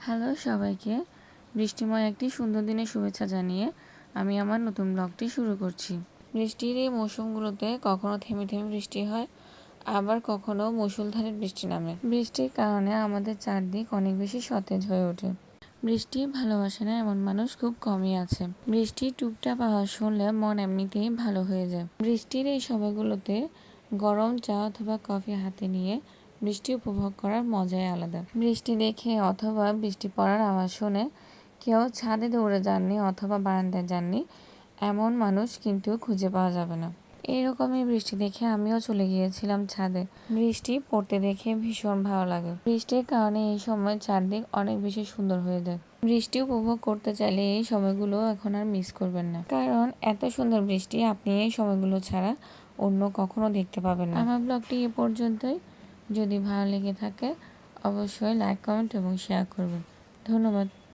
Hello সবাইকে, বৃষ্টিময় একটি সুন্দর দিনের শুভেচ্ছা জানিয়ে আমি আমার নতুন ব্লগটি শুরু করছি। বৃষ্টির এই মৌসুমগুলোতে কখনো থেমে থেমে বৃষ্টি হয়, আবার কখনো মুষলধারে বৃষ্টি নামে। বৃষ্টির কারণে আমাদের চারদিক অনেক বেশি সতেজ হয়ে ওঠে। বৃষ্টি ভালোবাসে না এমন মানুষ খুব কমই আছে। বৃষ্টির টুপটাপ আওয়াজ শুনলে মন এমনিতেই ভালো হয়ে যায়। বৃষ্টির এই সময়গুলোতে গরম চা অথবা কফি হাতে নিয়ে বৃষ্টি উপভোগ করার মজাই আলাদা। বৃষ্টি দেখে অথবা বৃষ্টি পড়ার আওয়াজ শুনে কেউ ছাদে দৌড়ে যাননি অথবা বারান্দায় যাননি এমন মানুষ কিন্তু খুঁজে পাওয়া যাবে না। এইরকমই বৃষ্টি দেখে আমিও চলে গিয়েছিলাম ছাদে। বৃষ্টি পড়তে দেখে ভীষণ ভালো লাগে। বৃষ্টির কারণে এই সময় চারদিক অনেক বেশি সুন্দর হয়ে যায়। বৃষ্টি উপভোগ করতে চাইলে এই সময়গুলো এখন আর মিস করবেন না, কারণ এত সুন্দর বৃষ্টি আপনি এই সময়গুলো ছাড়া অন্য কখনো দেখতে পাবেন না। আমার ব্লগটি এ পর্যন্তই। যদি ভালো লেগে থাকে অবশ্যই লাইক, কমেন্ট এবং শেয়ার করবেন। ধন্যবাদ।